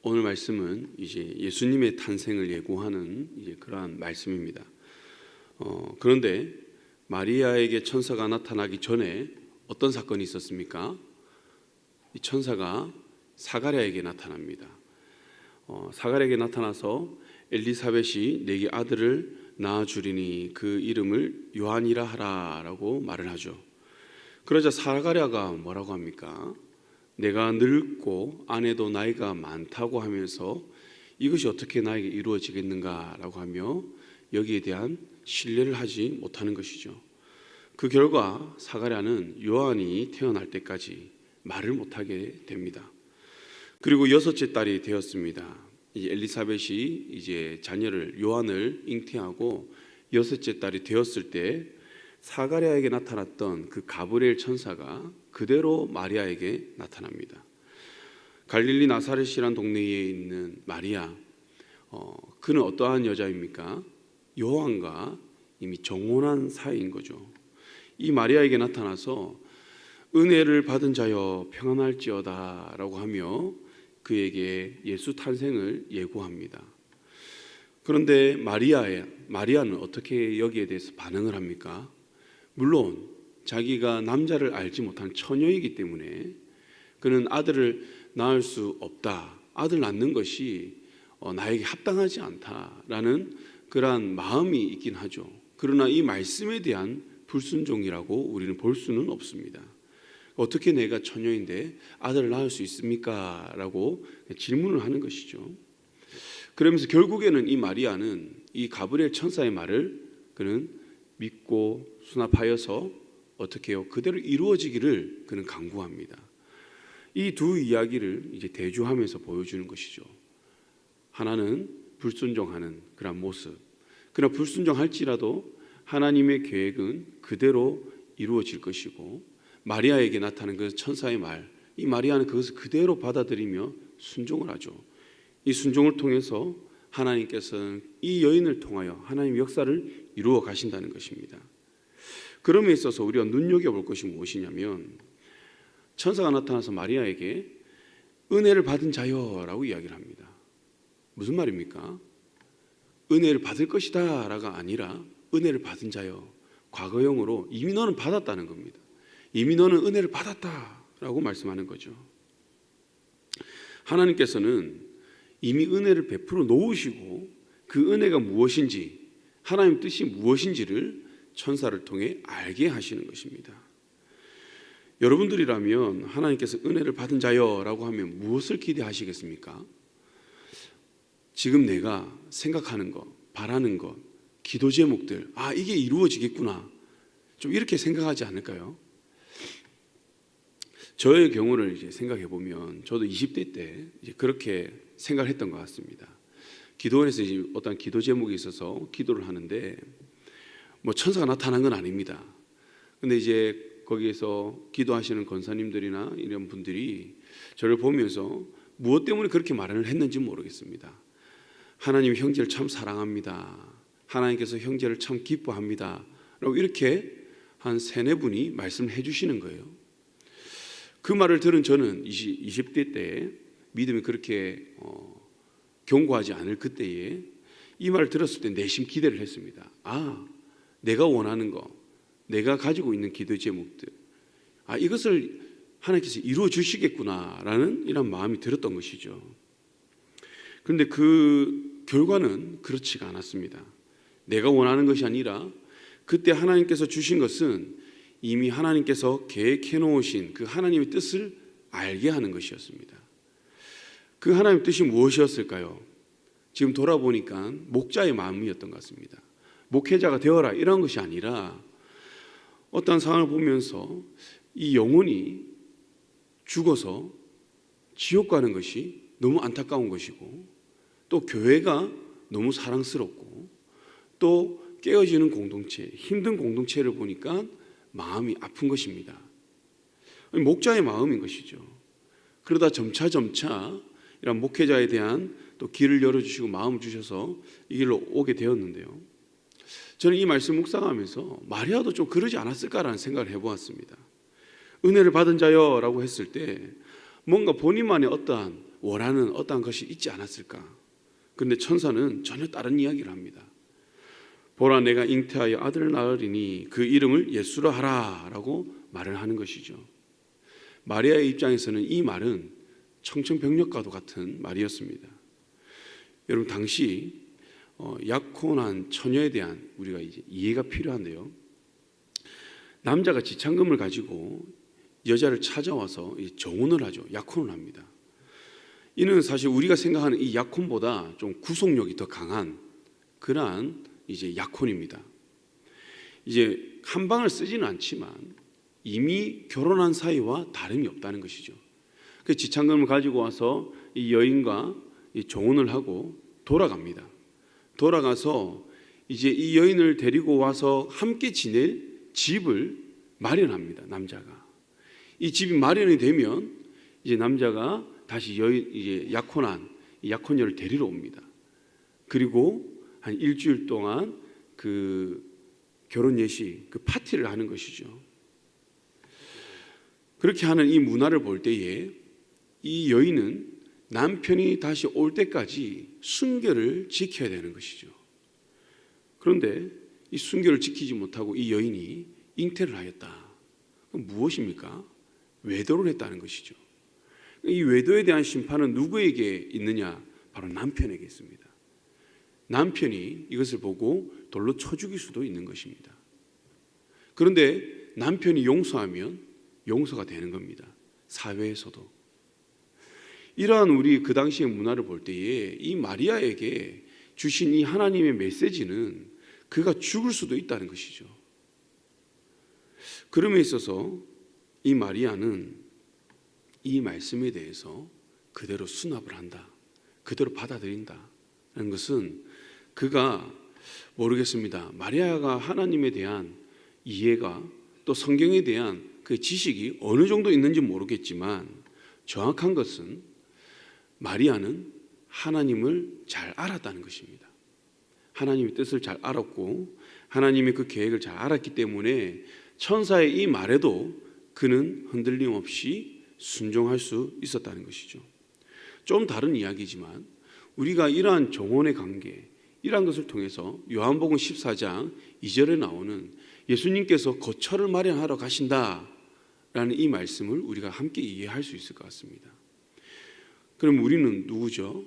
오늘 말씀은 이제 예수님의 탄생을 예고하는 이제 그러한 말씀입니다. 그런데 마리아에게 천사가 나타나기 전에 어떤 사건이 있었습니까? 이 천사가 사가랴에게 나타납니다. 사가랴에게 나타나서 엘리사벳이 내게 아들을 낳아주리니 그 이름을 요한이라 하라라고 말을 하죠. 그러자 사가랴가 뭐라고 합니까? 내가 늙고 아내도 나이가 많다고 하면서 이것이 어떻게 나에게 이루어지겠는가라고 하며 여기에 대한 신뢰를 하지 못하는 것이죠. 그 결과 사가랴는 요한이 태어날 때까지 말을 못하게 됩니다. 그리고 6째 딸이 되었습니다. 엘리사벳이 이제 자녀를 요한을 잉태하고 6째 딸이 되었을 때 사가랴에게 나타났던 그 가브리엘 천사가 그대로 마리아에게 나타납니다. 갈릴리 나사렛이란 동네에 있는 마리아, 그는 어떠한 여자입니까? 요한과 이미 정혼한 사이인 거죠. 이 마리아에게 나타나서 은혜를 받은 자여 평안할지어다 라고 하며 그에게 예수 탄생을 예고합니다. 그런데 마리아는 어떻게 여기에 대해서 반응을 합니까? 물론 자기가 남자를 알지 못한 처녀이기 때문에 그는 아들을 낳을 수 없다, 아들 낳는 것이 나에게 합당하지 않다라는 그러한 마음이 있긴 하죠. 그러나 이 말씀에 대한 불순종이라고 우리는 볼 수는 없습니다. 어떻게 내가 처녀인데 아들을 낳을 수 있습니까? 라고 질문을 하는 것이죠. 그러면서 결국에는 이 마리아는 이 가브리엘 천사의 말을 그는 믿고 수납하여서 어떻게 해요? 그대로 이루어지기를 그는 간구합니다. 이 두 이야기를 이제 대조하면서 보여주는 것이죠. 하나는 불순종하는 그런 모습. 그러나 불순종할지라도 하나님의 계획은 그대로 이루어질 것이고 마리아에게 나타나는 그 천사의 말, 이 마리아는 그것을 그대로 받아들이며 순종을 하죠. 이 순종을 통해서 하나님께서는 이 여인을 통하여 하나님의 역사를 이루어 가신다는 것입니다. 그럼에 있어서 우리가 눈여겨볼 것이 무엇이냐면 천사가 나타나서 마리아에게 은혜를 받은 자여라고 이야기를 합니다. 무슨 말입니까? 은혜를 받을 것이다 라가 아니라 은혜를 받은 자여, 과거형으로 이미 너는 받았다는 겁니다. 이미 너는 은혜를 받았다라고 말씀하는 거죠. 하나님께서는 이미 은혜를 베풀어 놓으시고 그 은혜가 무엇인지, 하나님 뜻이 무엇인지를 천사를 통해 알게 하시는 것입니다. 여러분들이라면 하나님께서 은혜를 받은 자여라고 하면 무엇을 기대하시겠습니까? 지금 내가 생각하는 것, 바라는 것, 기도 제목들, 이게 이루어지겠구나, 좀 이렇게 생각하지 않을까요? 저의 경우를 이제 생각해 보면 저도 20대 때 이제 그렇게 생각했던 것 같습니다. 기도원에서 이제 어떤 기도 제목이 있어서 기도를 하는데 천사가 나타난 건 아닙니다. 근데 이제 거기에서 기도하시는 권사님들이나 이런 분들이 저를 보면서 무엇 때문에 그렇게 말을 했는지 모르겠습니다. 하나님 형제를 참 사랑합니다. 하나님께서 형제를 참 기뻐합니다. 라고 이렇게 한 3-4분이 말씀을 해주시는 거예요. 그 말을 들은 저는 20대 때 믿음이 그렇게 견고하지 않을 그때에 이 말을 들었을 때 내심 기대를 했습니다. 내가 원하는 거, 내가 가지고 있는 기도 제목들, 이것을 하나님께서 이루어 주시겠구나라는 이런 마음이 들었던 것이죠. 그런데 그 결과는 그렇지가 않았습니다. 내가 원하는 것이 아니라 그때 하나님께서 주신 것은 이미 하나님께서 계획해 놓으신 그 하나님의 뜻을 알게 하는 것이었습니다. 그 하나님의 뜻이 무엇이었을까요? 지금 돌아보니까 목자의 마음이었던 것 같습니다. 목회자가 되어라 이런 것이 아니라 어떤 상황을 보면서 이 영혼이 죽어서 지옥 가는 것이 너무 안타까운 것이고 또 교회가 너무 사랑스럽고 또 깨어지는 공동체, 힘든 공동체를 보니까 마음이 아픈 것입니다. 목자의 마음인 것이죠. 그러다 점차 이런 목회자에 대한 또 길을 열어주시고 마음을 주셔서 이 길로 오게 되었는데요. 저는 이 말씀 묵상하면서 마리아도 좀 그러지 않았을까라는 생각을 해보았습니다. 은혜를 받은 자여라고 했을 때 뭔가 본인만의 어떠한 원하는 어떠한 것이 있지 않았을까? 그런데 천사는 전혀 다른 이야기를 합니다. 보라, 내가 잉태하여 아들을 낳으리니 그 이름을 예수라 하라 라고 말을 하는 것이죠. 마리아의 입장에서는 이 말은 청천벽력과도 같은 말이었습니다. 여러분, 당시 약혼한 처녀에 대한 우리가 이제 이해가 필요한데요. 남자가 지창금을 가지고 여자를 찾아와서 정혼을 하죠. 약혼을 합니다. 이는 사실 우리가 생각하는 이 약혼보다 좀 구속력이 더 강한 그러한 이제 약혼입니다. 이제 한 방을 쓰지는 않지만 이미 결혼한 사이와 다름이 없다는 것이죠. 그 지창금을 가지고 와서 이 여인과 정혼을 하고 돌아갑니다. 돌아가서 이제 이 여인을 데리고 와서 함께 지낼 집을 마련합니다. 남자가. 이 집이 마련이 되면 이제 남자가 다시 이제 약혼한 이 약혼녀를 데리러 옵니다. 그리고 한 일주일 동안 그 결혼 예식, 그 파티를 하는 것이죠. 그렇게 하는 이 문화를 볼 때에 이 여인은 남편이 다시 올 때까지 순결을 지켜야 되는 것이죠. 그런데 이 순결을 지키지 못하고 이 여인이 잉태를 하였다. 그럼 무엇입니까? 외도를 했다는 것이죠. 이 외도에 대한 심판은 누구에게 있느냐? 바로 남편에게 있습니다. 남편이 이것을 보고 돌로 쳐 죽일 수도 있는 것입니다. 그런데 남편이 용서하면 용서가 되는 겁니다. 사회에서도. 이러한 우리 그 당시의 문화를 볼 때에 이 마리아에게 주신 이 하나님의 메시지는 그가 죽을 수도 있다는 것이죠. 그럼에 있어서 이 마리아는 이 말씀에 대해서 그대로 수납을 한다. 그대로 받아들인다는 것은 그가 모르겠습니다. 마리아가 하나님에 대한 이해가 또 성경에 대한 그 지식이 어느 정도 있는지 모르겠지만 정확한 것은 마리아는 하나님을 잘 알았다는 것입니다. 하나님의 뜻을 잘 알았고 하나님의 그 계획을 잘 알았기 때문에 천사의 이 말에도 그는 흔들림 없이 순종할 수 있었다는 것이죠. 좀 다른 이야기지만 우리가 이러한 정혼의 관계, 이러한 것을 통해서 요한복음 14장 2절에 나오는 예수님께서 거처를 마련하러 가신다라는 이 말씀을 우리가 함께 이해할 수 있을 것 같습니다. 그럼 우리는 누구죠?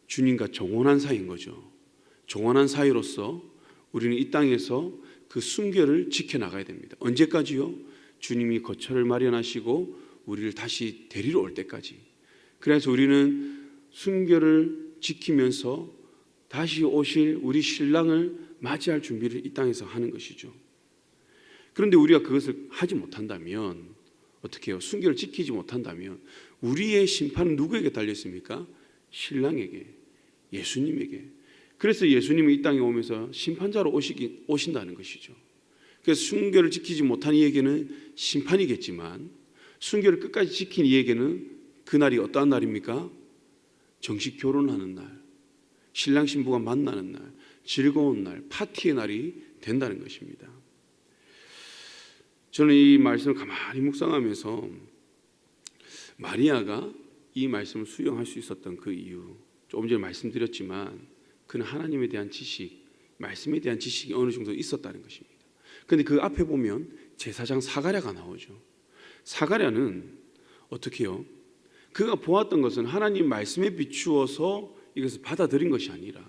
주님과 정혼한 사이인 거죠. 정혼한 사이로서 우리는 이 땅에서 그 순결을 지켜나가야 됩니다. 언제까지요? 주님이 거처를 마련하시고 우리를 다시 데리러 올 때까지. 그래서 우리는 순결을 지키면서 다시 오실 우리 신랑을 맞이할 준비를 이 땅에서 하는 것이죠. 그런데 우리가 그것을 하지 못한다면 어떻게 해요? 순결을 지키지 못한다면 우리의 심판은 누구에게 달렸습니까? 신랑에게, 예수님에게. 그래서 예수님이 이 땅에 오면서 심판자로 오신다는 것이죠. 그래서 순결을 지키지 못한 이에게는 심판이겠지만 순결을 끝까지 지킨 이에게는 그날이 어떠한 날입니까? 정식 결혼하는 날, 신랑 신부가 만나는 날, 즐거운 날, 파티의 날이 된다는 것입니다. 저는 이 말씀을 가만히 묵상하면서 마리아가 이 말씀을 수용할 수 있었던 그 이유, 조금 전에 말씀드렸지만 그는 하나님에 대한 지식, 말씀에 대한 지식이 어느 정도 있었다는 것입니다. 그런데 그 앞에 보면 제사장 사가랴가 나오죠. 사가랴는 어떻게 해요? 그가 보았던 것은 하나님 말씀에 비추어서 이것을 받아들인 것이 아니라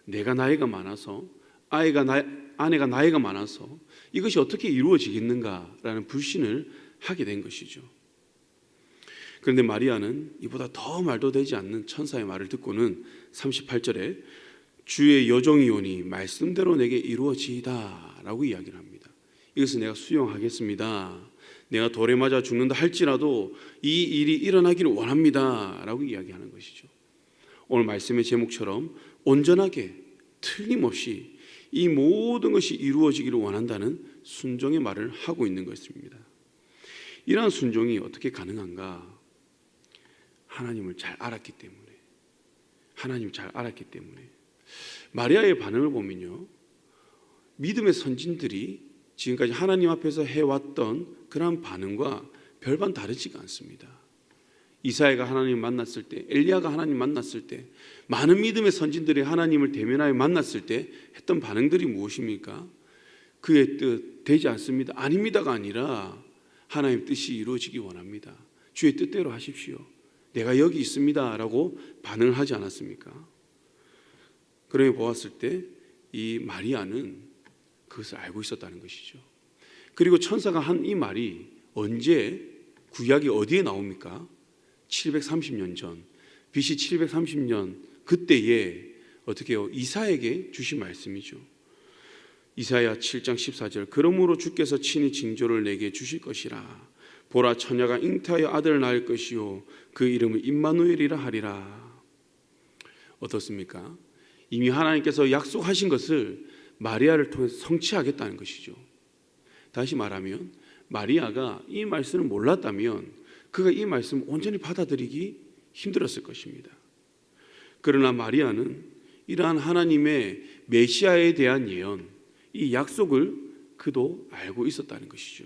내가 나이가 많아서 아내가 나이가 많아서 이것이 어떻게 이루어지겠는가라는 불신을 하게 된 것이죠. 그런데 마리아는 이보다 더 말도 되지 않는 천사의 말을 듣고는 38절에 주의 여종이 오니 말씀대로 내게 이루어지이다 라고 이야기를 합니다. 이것을 내가 수용하겠습니다. 내가 돌에 맞아 죽는다 할지라도 이 일이 일어나기를 원합니다 라고 이야기하는 것이죠. 오늘 말씀의 제목처럼 온전하게 틀림없이 이 모든 것이 이루어지기를 원한다는 순종의 말을 하고 있는 것입니다. 이러한 순종이 어떻게 가능한가? 하나님을 잘 알았기 때문에, 하나님을 잘 알았기 때문에. 마리아의 반응을 보면요, 믿음의 선진들이 지금까지 하나님 앞에서 해왔던 그러한 반응과 별반 다르지가 않습니다. 이사야가 하나님을 만났을 때, 엘리야가 하나님을 만났을 때, 많은 믿음의 선진들이 하나님을 대면하여 만났을 때 했던 반응들이 무엇입니까? 그의 뜻 되지 않습니다. 아닙니다가 아니라 하나님의 뜻이 이루어지기 원합니다. 주의 뜻대로 하십시오. 내가 여기 있습니다 라고 반응을 하지 않았습니까? 그러며 보았을 때 이 마리아는 그것을 알고 있었다는 것이죠. 그리고 천사가 한 이 말이 언제, 구약이 어디에 나옵니까? 730년 전, BC 730년 그때에 어떻게 해요? 이사에게 주신 말씀이죠. 이사야 7장 14절, 그러므로 주께서 친히 징조를 내게 주실 것이라. 보라, 처녀가 잉태하여 아들을 낳을 것이요 그 이름을 임마누엘이라 하리라. 어떻습니까? 이미 하나님께서 약속하신 것을 마리아를 통해서 성취하겠다는 것이죠. 다시 말하면 마리아가 이 말씀을 몰랐다면 그가 이 말씀을 온전히 받아들이기 힘들었을 것입니다. 그러나 마리아는 이러한 하나님의 메시아에 대한 예언, 이 약속을 그도 알고 있었다는 것이죠.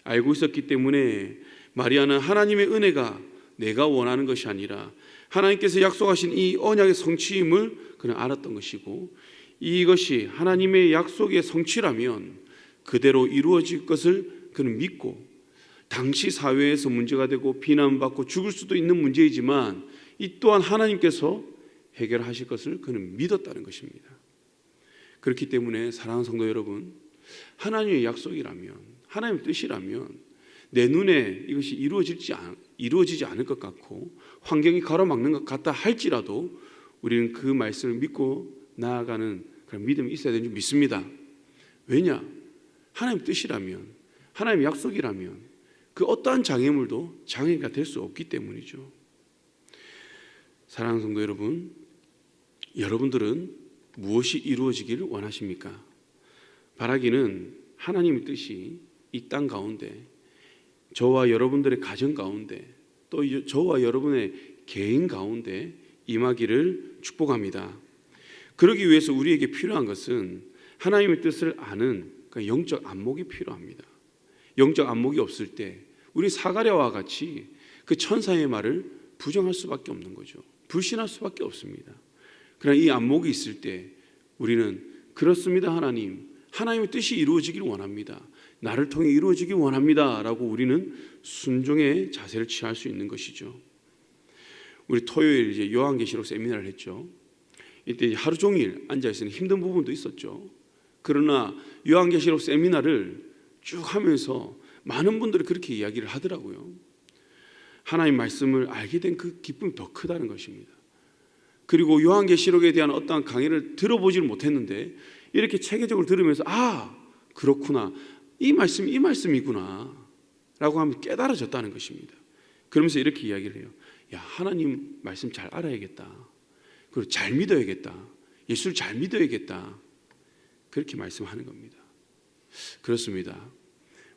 알고 있었기 때문에 마리아는 하나님의 은혜가 내가 원하는 것이 아니라 하나님께서 약속하신 이 언약의 성취임을 그는 알았던 것이고, 이것이 하나님의 약속의 성취라면 그대로 이루어질 것을 그는 믿고, 당시 사회에서 문제가 되고 비난받고 죽을 수도 있는 문제이지만 이 또한 하나님께서 해결하실 것을 그는 믿었다는 것입니다. 그렇기 때문에 사랑하는 성도 여러분, 하나님의 약속이라면, 하나님의 뜻이라면 내 눈에 이것이 이루어지지 않을 것 같고 환경이 가로막는 것 같다 할지라도 우리는 그 말씀을 믿고 나아가는 그런 믿음이 있어야 되는 줄 믿습니다. 왜냐? 하나님의 뜻이라면, 하나님의 약속이라면 그 어떠한 장애물도 장애가 될 수 없기 때문이죠. 사랑하는 성도 여러분, 여러분들은 무엇이 이루어지기를 원하십니까? 바라기는 하나님의 뜻이 이 땅 가운데, 저와 여러분들의 가정 가운데, 또 저와 여러분의 개인 가운데 임하기를 축복합니다. 그러기 위해서 우리에게 필요한 것은 하나님의 뜻을 아는 그러니까 영적 안목이 필요합니다. 영적 안목이 없을 때 우리 사가랴와 같이 그 천사의 말을 부정할 수밖에 없는 거죠. 불신할 수밖에 없습니다. 그러나 이 안목이 있을 때 우리는 그렇습니다, 하나님의 뜻이 이루어지길 원합니다. 나를 통해 이루어지길 원합니다 라고 우리는 순종의 자세를 취할 수 있는 것이죠. 우리 토요일 이제 요한계시록 세미나를 했죠. 이때 하루 종일 앉아있으니 힘든 부분도 있었죠. 그러나 요한계시록 세미나를 쭉 하면서 많은 분들이 그렇게 이야기를 하더라고요. 하나님 말씀을 알게 된 그 기쁨이 더 크다는 것입니다. 그리고 요한계시록에 대한 어떠한 강의를 들어보지를 못했는데 이렇게 체계적으로 들으면서 그렇구나, 이 말씀이구나 라고 하면 깨달아졌다는 것입니다. 그러면서 이렇게 이야기를 해요. 야, 하나님 말씀 잘 알아야겠다. 그리고 잘 믿어야겠다. 예수를 잘 믿어야겠다. 그렇게 말씀하는 겁니다. 그렇습니다.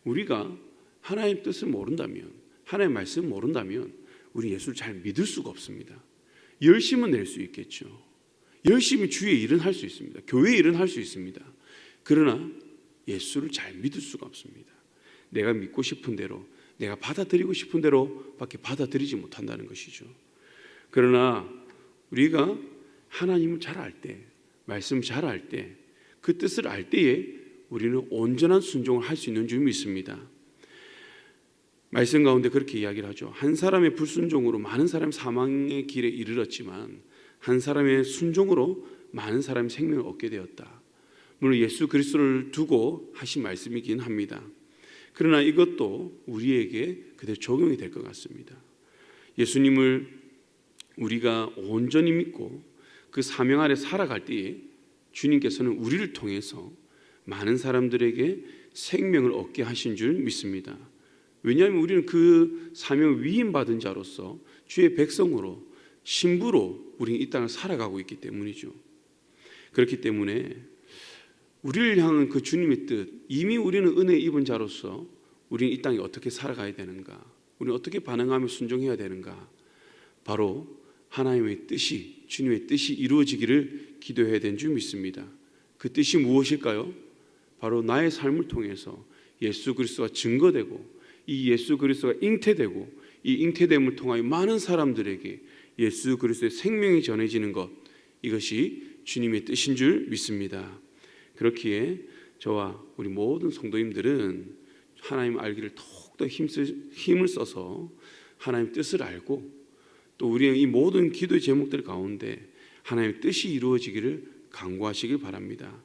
우리가 하나님 뜻을 모른다면, 하나님 말씀을 모른다면 우리 예수를 잘 믿을 수가 없습니다. 열심은 낼 수 있겠죠. 열심히 주의 일은 할 수 있습니다. 교회 일은 할 수 있습니다. 그러나 예수를 잘 믿을 수가 없습니다. 내가 믿고 싶은 대로, 내가 받아들이고 싶은 대로 밖에 받아들이지 못한다는 것이죠. 그러나 우리가 하나님을 잘 알 때, 말씀 잘 알 때, 그 뜻을 알 때에 우리는 온전한 순종을 할 수 있는 줄 믿습니다. 말씀 가운데 그렇게 이야기를 하죠. 한 사람의 불순종으로 많은 사람이 사망의 길에 이르렀지만 한 사람의 순종으로 많은 사람이 생명을 얻게 되었다. 물론 예수 그리스도를 두고 하신 말씀이긴 합니다. 그러나 이것도 우리에게 그대로 적용이 될 것 같습니다. 예수님을 우리가 온전히 믿고 그 사명 아래 살아갈 때에 주님께서는 우리를 통해서 많은 사람들에게 생명을 얻게 하신 줄 믿습니다. 왜냐하면 우리는 그 사명을 위임받은 자로서 주의 백성으로, 신부로 우리는 이 땅을 살아가고 있기 때문이죠. 그렇기 때문에 우리를 향한 그 주님의 뜻, 이미 우리는 은혜 입은 자로서 우리는 이 땅에 어떻게 살아가야 되는가, 우리는 어떻게 반응하며 순종해야 되는가, 바로 하나님의 뜻이, 주님의 뜻이 이루어지기를 기도해야 되는 줄 믿습니다. 그 뜻이 무엇일까요? 바로 나의 삶을 통해서 예수 그리스도가 증거되고 이 예수 그리스도가 잉태되고 이 잉태됨을 통하여 많은 사람들에게 예수 그리스도의 생명이 전해지는 것, 이것이 주님의 뜻인 줄 믿습니다. 그렇기에 저와 우리 모든 성도님들은 하나님 알기를 더욱더 힘을 써서 하나님 뜻을 알고, 또 우리의 이 모든 기도의 제목들 가운데 하나님의 뜻이 이루어지기를 간구하시길 바랍니다.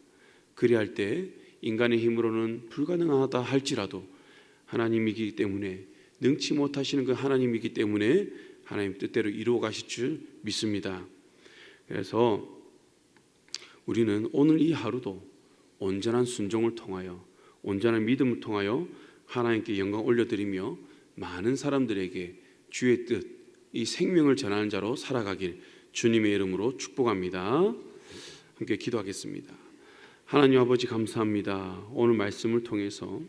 그리할 때 인간의 힘으로는 불가능하다 할지라도 하나님이기 때문에, 능치 못하시는 그 하나님이기 때문에 하나님 뜻대로 이루어 가실 줄 믿습니다. 그래서 우리는 오늘 이 하루도 온전한 순종을 통하여, 온전한 믿음을 통하여 하나님께 영광 올려드리며 많은 사람들에게 주의 뜻, 이 생명을 전하는 자로 살아가길 주님의 이름으로 축복합니다. 함께 기도하겠습니다. 하나님 아버지, 감사합니다. 오늘 말씀을 통해서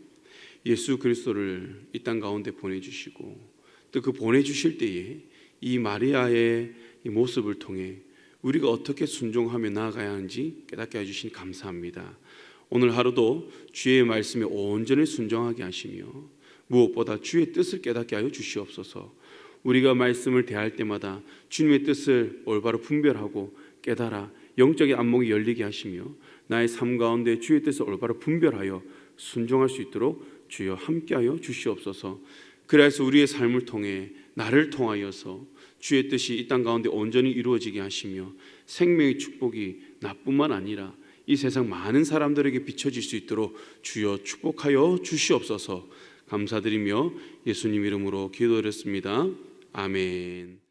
예수 그리스도를 이 땅 가운데 보내주시고, 또 그 보내주실 때에 이 마리아의 이 모습을 통해 우리가 어떻게 순종하며 나아가야 하는지 깨닫게 해주시니 감사합니다. 오늘 하루도 주의 말씀에 온전히 순종하게 하시며 무엇보다 주의 뜻을 깨닫게 하여 주시옵소서. 우리가 말씀을 대할 때마다 주님의 뜻을 올바로 분별하고 깨달아 영적인 안목이 열리게 하시며 나의 삶 가운데 주의 뜻을 올바로 분별하여 순종할 수 있도록 주여 함께하여 주시옵소서. 그래서 우리의 삶을 통해, 나를 통하여서 주의 뜻이 이 땅 가운데 온전히 이루어지게 하시며 생명의 축복이 나뿐만 아니라 이 세상 많은 사람들에게 비춰질 수 있도록 주여 축복하여 주시옵소서. 감사드리며 예수님 이름으로 기도드렸습니다. 아멘.